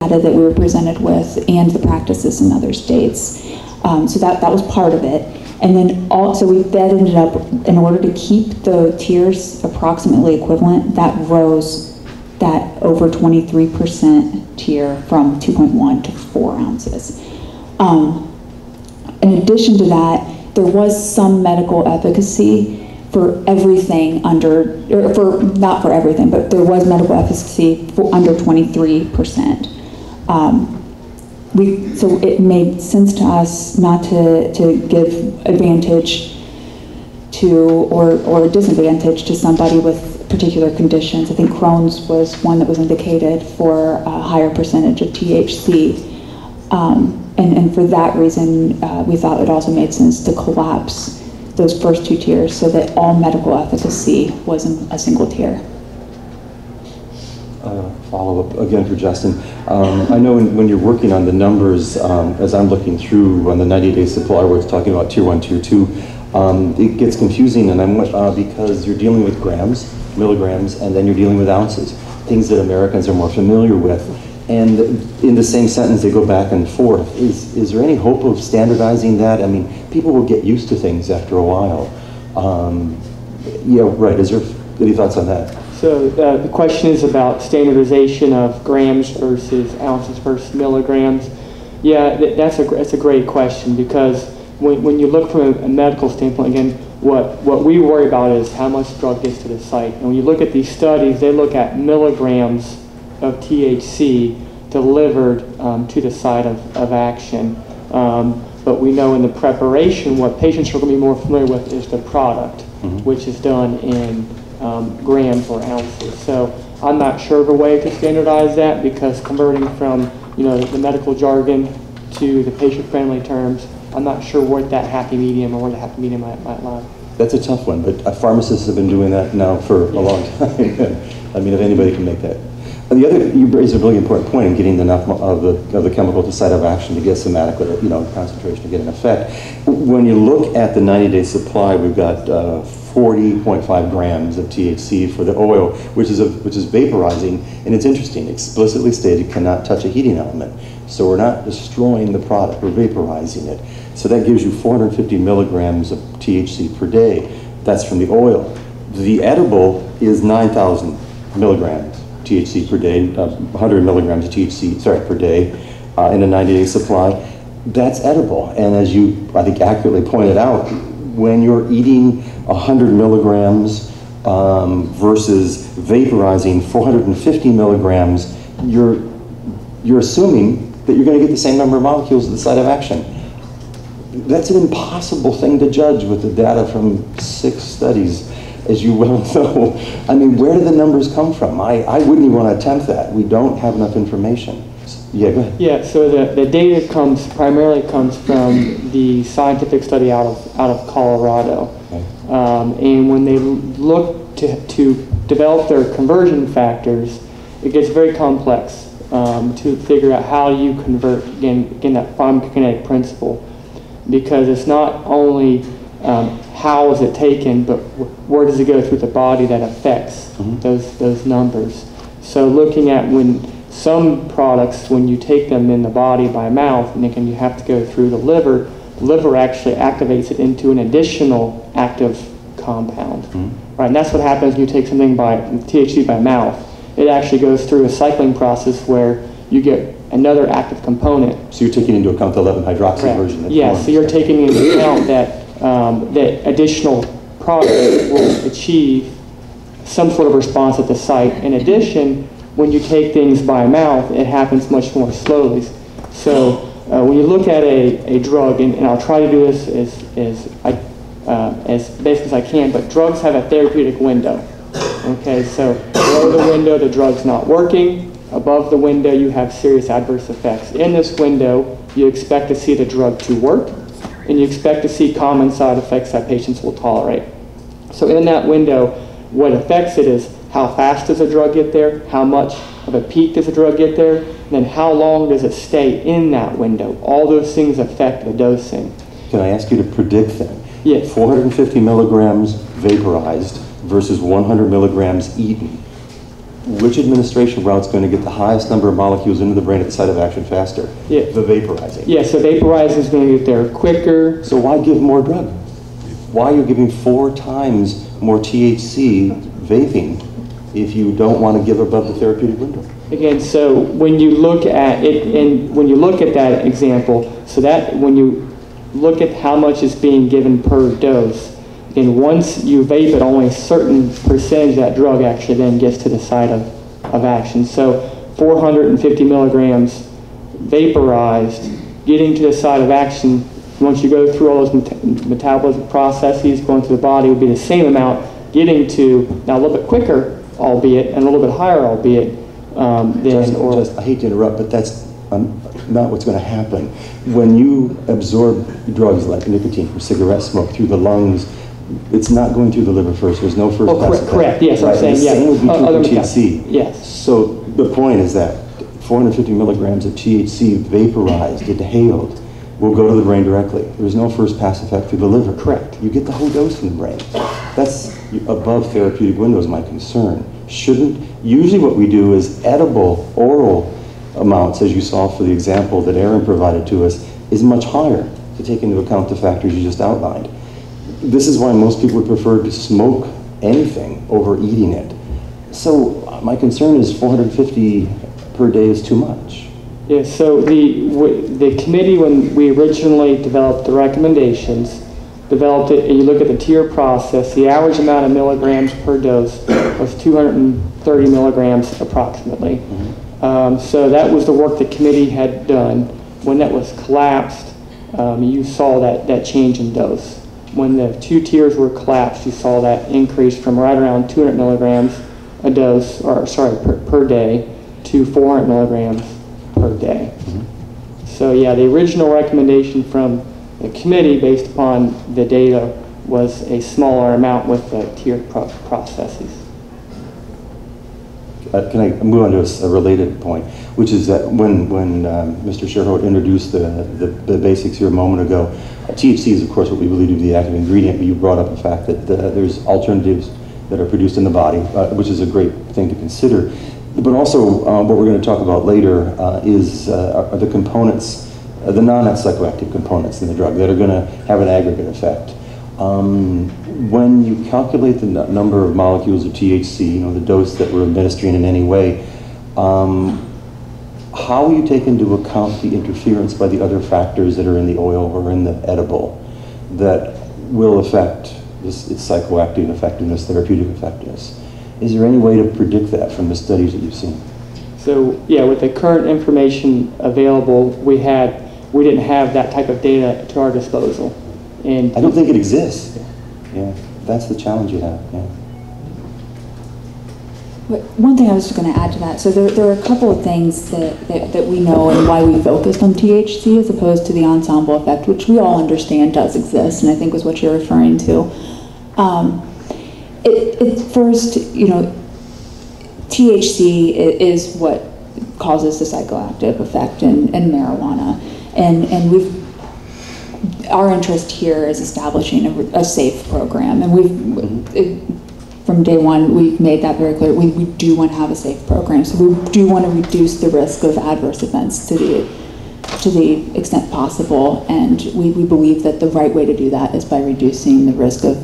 data that we were presented with and the practices in other states. So that was part of it. And then also that ended up, in order to keep the tiers approximately equivalent, that rose that over 23% tier from 2.1 to 4 ounces. In addition to that, there was some medical efficacy for everything under, or for, not for everything, but there was medical efficacy for under 23%. So it made sense to us not to give advantage to, or a disadvantage to somebody with particular conditions. I think Crohn's was one that was indicated for a higher percentage of THC. And for that reason, we thought it also made sense to collapse those first 2 tiers so that all medical efficacy was in a single tier. Follow-up again for Justin. I know when you're working on the numbers, as I'm looking through on the 90-day supply where it's talking about tier 1, tier 2, it gets confusing, and because you're dealing with grams, milligrams, and then you're dealing with ounces, things that Americans are more familiar with. And in the same sentence, they go back and forth. Is there any hope of standardizing that? I mean, people will get used to things after a while. Yeah, right. Is there any thoughts on that? So the question is about standardization of grams versus ounces versus milligrams. Yeah, that's a great question, because when you look from a medical standpoint, again, what we worry about is how much drug gets to the site. And when you look at these studies, they look at milligrams of THC delivered to the site of action. But we know in the preparation, what patients are going to be more familiar with is the product, which is done in grams or ounces. So I'm not sure of a way to standardize that, because converting from the medical jargon to the patient-friendly terms, I'm not sure what that happy medium or where the happy medium might lie. That's a tough one, but pharmacists have been doing that now for a long time. I mean, if anybody can make that. And the other, you raise a really important point in getting enough of the chemical to site of action to get some adequate, concentration to get an effect. When you look at the 90-day supply, we've got 40.5 grams of THC for the oil, which is vaporizing, and it's interesting. Explicitly stated, cannot touch a heating element. So we're not destroying the product; we're vaporizing it. So that gives you 450 milligrams of THC per day. That's from the oil. The edible is 9,000 milligrams THC per day, 100 milligrams of THC, per day in a 90-day supply. That's edible. And as you, I think, accurately pointed out, when you're eating 100 milligrams versus vaporizing 450 milligrams, you're assuming that you're going to get the same number of molecules at the site of action. That's an impossible thing to judge with the data from 6 studies, as you well know. I mean, where do the numbers come from? I wouldn't even want to attempt that. We don't have enough information. Yeah, go ahead. Yeah, so the data primarily comes from the scientific study out of Colorado. Okay. And when they look to develop their conversion factors, it gets very complex to figure out how you convert, again that pharmacokinetic principle, because it's not only how is it taken, but where does it go through the body that affects those numbers. So looking at when some products, when you take them in the body by mouth, and again you have to go through the liver actually activates it into an additional active compound. Right, and that's what happens when you take something THC by mouth. It actually goes through a cycling process where you get another active component. So you're taking into account the 11-hydroxy version? Yeah, so you're taking into account that that additional product will achieve some sort of response at the site. In addition, when you take things by mouth, it happens much more slowly. So when you look at a drug, and I'll try to do this as basic as I can, but drugs have a therapeutic window. Okay, so below the window, the drug's not working. Above the window, you have serious adverse effects. In this window, you expect to see the drug to work, and you expect to see common side effects that patients will tolerate. So in that window, what affects it is how fast does a drug get there, how much of a peak does a drug get there, and then how long does it stay in that window. All those things affect the dosing. Can I ask you to predict then? Yes. 450 milligrams vaporized versus 100 milligrams eaten. which administration route's going to get the highest number of molecules into the brain at the site of action faster? Yeah. The vaporizing. Yeah, so vaporizing is going to get there quicker. So why give more drug? Why are you giving 4 times more THC vaping if you don't want to give above the therapeutic window? Again, so when you look at it, and when you look at that example, so that when you look at how much is being given per dose, and once you vape it, only a certain percentage of that drug actually then gets to the site of action. So 450 milligrams vaporized, getting to the site of action, once you go through all those metabolism processes going through the body, would be the same amount getting to, now a little bit quicker, albeit, and a little bit higher, albeit, than oral. I hate to interrupt, but that's not what's going to happen. When you absorb drugs like nicotine from cigarette smoke through the lungs, it's not going through the liver first. There's no first pass. Correct, yes, right. I'm saying, the yes. same would be true for THC. Yes. So the point is that 450 milligrams of THC vaporized, inhaled, will go to the brain directly. There's no first pass effect through the liver. Correct. You get the whole dose in the brain. That's above therapeutic window is my concern. Usually what we do is edible, oral amounts, as you saw for the example that Aaron provided to us, is much higher to take into account the factors you just outlined. This is why most people would prefer to smoke anything over eating it. So my concern is 450 per day is too much. Yeah, so the committee, when we originally developed the recommendations, developed it, and you look at the tier process, the average amount of milligrams per dose was 230 milligrams approximately. Mm-hmm. So that was the work the committee had done. When that was collapsed, you saw that change in dose. When the 2 tiers were collapsed, you saw that increase from right around 200 milligrams a dose, or sorry, per day, to 400 milligrams per day. Mm-hmm. So yeah, the original recommendation from the committee based upon the data was a smaller amount with the tiered processes. Can I move on to a related point, which is that when Mr. Sherwood introduced the basics here a moment ago, THC is of course what we believe to be the active ingredient, but you brought up the fact that there's alternatives that are produced in the body, which is a great thing to consider. But also what we're going to talk about later are the components, the non-net psychoactive components in the drug that are going to have an aggregate effect. When you calculate the number of molecules of THC, the dose that we're administering in any way, how will you take into account the interference by the other factors that are in the oil or in the edible that will affect its psychoactive effectiveness, therapeutic effectiveness? Is there any way to predict that from the studies that you've seen? So yeah, with the current information available, we didn't have that type of data to our disposal. And I don't think it exists. Yeah, that's the challenge you have. Yeah. One thing I was just going to add to that, so there are a couple of things that we know and why we focused on THC as opposed to the ensemble effect, which we all understand does exist, and I think was what you're referring to. First, THC is what causes the psychoactive effect in marijuana, and our interest here is establishing a safe program, and from day one, we've made that very clear. We do want to have a safe program, so we do want to reduce the risk of adverse events to the extent possible, and we believe that the right way to do that is by reducing the risk of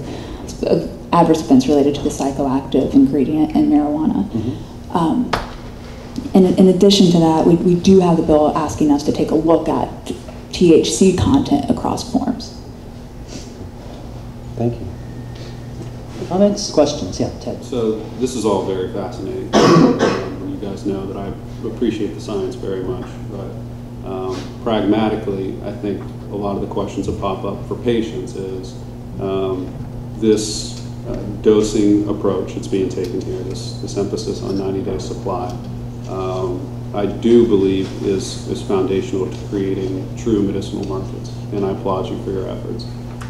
adverse events related to the psychoactive ingredient in marijuana. Mm-hmm. And in addition to that, we do have the bill asking us to take a look at THC content across forms. Thank you. Comments, questions? Yeah, Ted. So this is all very fascinating. You guys know that I appreciate the science very much, but pragmatically, I think a lot of the questions that pop up for patients is this dosing approach that's being taken here, this emphasis on 90-day supply, I do believe is foundational to creating true medicinal markets, and I applaud you for your efforts.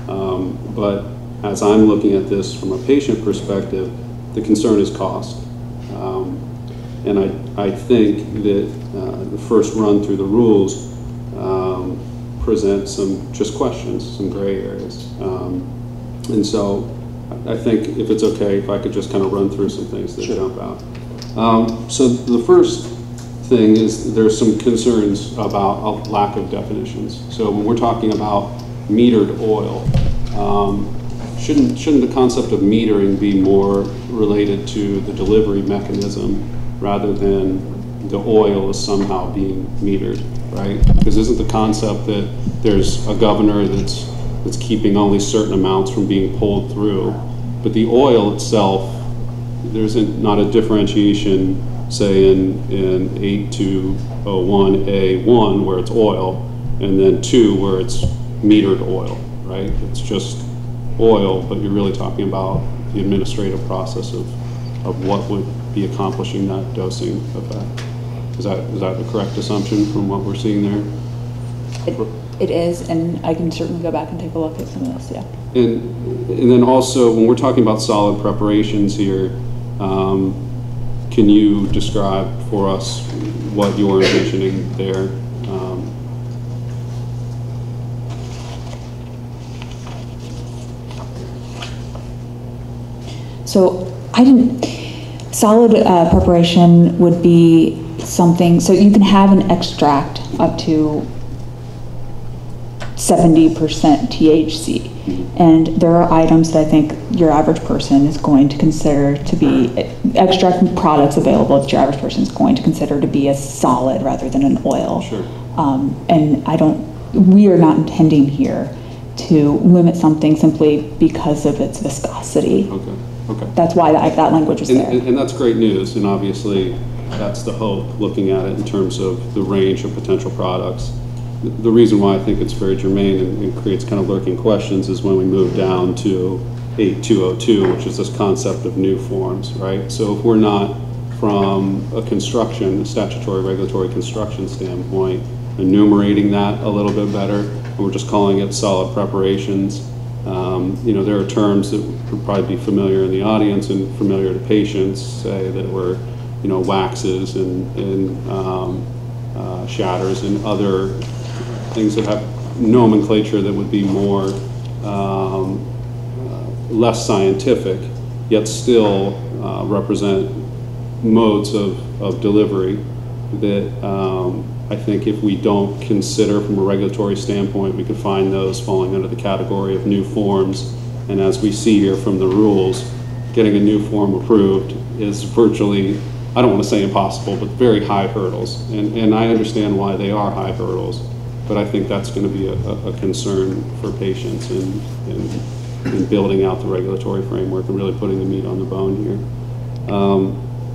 But as I'm looking at this from a patient perspective, the concern is cost. And I think that the first run through the rules present some just questions, some gray areas. And so I think if it's okay, if I could just kind of run through some things that jump out. So the first thing is there's some concerns about a lack of definitions. So when we're talking about metered oil, shouldn't the concept of metering be more related to the delivery mechanism rather than the oil is somehow being metered, right? Because isn't the concept that there's a governor that's keeping only certain amounts from being pulled through, but the oil itself, there's not a differentiation, say in 8201A1 where it's oil, and then 2 where it's metered oil, right? It's just oil, but you're really talking about the administrative process of what would be accomplishing that dosing effect. Is that the correct assumption from what we're seeing there? It is, and I can certainly go back and take a look at some of this, yeah. And then also, when we're talking about solid preparations here, can you describe for us what you're envisioning there? So solid preparation would be something, so you can have an extract up to 70% THC. And there are items that I think your average person is going to consider to be, extract products available that your average person is going to consider to be a solid rather than an oil. Sure. And we are not intending here to limit something simply because of its viscosity. Okay. That's why that language was there. And that's great news, and obviously that's the hope, looking at it in terms of the range of potential products. The reason why I think it's very germane and creates kind of lurking questions is when we move down to 8202, which is this concept of new forms, right? So if we're not, from a statutory regulatory construction standpoint, enumerating that a little bit better, and we're just calling it solid preparations, there are terms that would probably be familiar in the audience and familiar to patients, say that were, waxes and shatters and other things that have nomenclature that would be more less scientific, yet still represent modes of delivery that I think if we don't consider from a regulatory standpoint, we could find those falling under the category of new forms. And as we see here from the rules, getting a new form approved is virtually, I don't want to say impossible, but very high hurdles. And I understand why they are high hurdles, but I think that's going to be a concern for patients in building out the regulatory framework and really putting the meat on the bone here.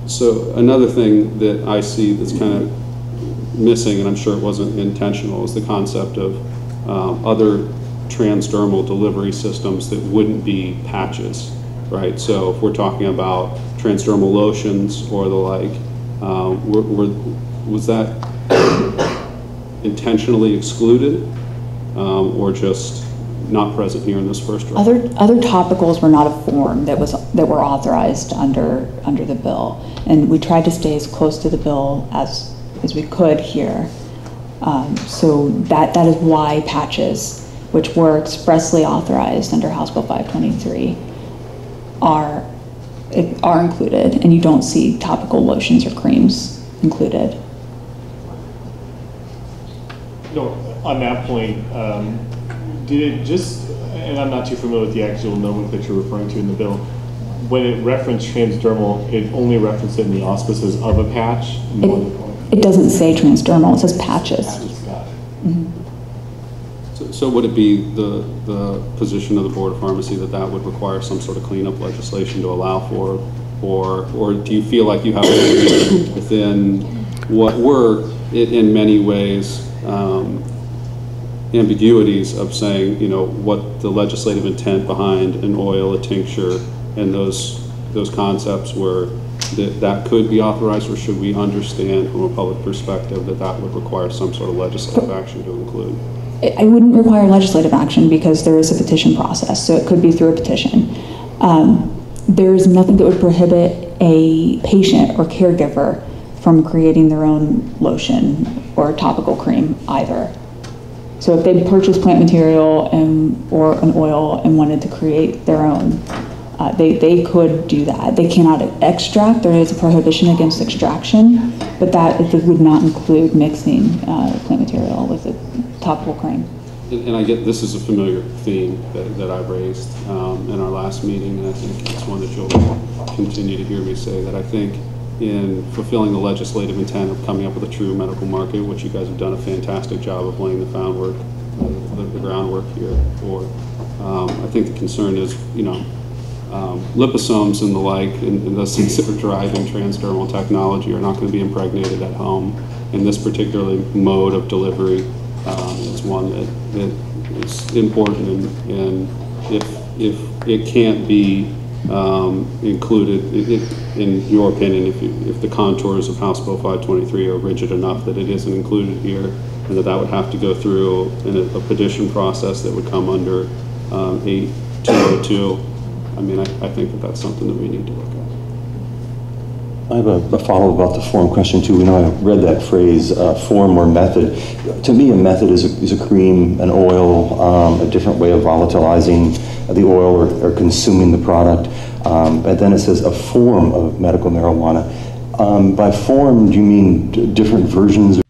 So another thing that I see that's kind of missing, and I'm sure it wasn't intentional, is the concept of other transdermal delivery systems that wouldn't be patches, right? So if we're talking about transdermal lotions or the like, was that intentionally excluded or just not present here in this first draft? Other topicals were not a form that were authorized under the bill, and we tried to stay as close to the bill as we could here. So that is why patches, which were expressly authorized under House Bill 523, are included, and you don't see topical lotions or creams included. No, on that point, did it just, and I'm not too familiar with the actual nomenclature you're referring to in the bill, when it referenced transdermal, it only referenced it in the auspices of a patch? It doesn't say transdermal, it says patches. Got it. Mm-hmm. So would it be the position of the Board of Pharmacy that would require some sort of cleanup legislation to allow for, or do you feel like you have within what were, in many ways, ambiguities of saying, what the legislative intent behind an oil, a tincture, and those concepts were, that could be authorized, or should we understand from a public perspective that would require some sort of legislative action to include? I wouldn't require legislative action because there is a petition process, so it could be through a petition. There is nothing that would prohibit a patient or caregiver from creating their own lotion or topical cream either. So if they purchased plant material or an oil and wanted to create their own, They could do that. They cannot extract. There is a prohibition against extraction, but that it would not include mixing plant material with a topical cream. And I get this is a familiar theme that I've raised in our last meeting, and I think it's one that you'll continue to hear me say, that I think in fulfilling the legislative intent of coming up with a true medical market, which you guys have done a fantastic job of laying the groundwork here for. I think the concern is, liposomes and the like, and those things that are driving transdermal technology are not going to be impregnated at home. And this particular mode of delivery is one that is important, and if it can't be included, in your opinion, if the contours of House Bill 523 are rigid enough that it isn't included here, and that would have to go through a petition process that would come under 8202, I mean, I think that that's something that we need to look at. I have a follow-up about the form question too. I read that phrase, form or method. To me, a method is a cream, an oil, a different way of volatilizing the oil or consuming the product. And then it says a form of medical marijuana. By form, do you mean different versions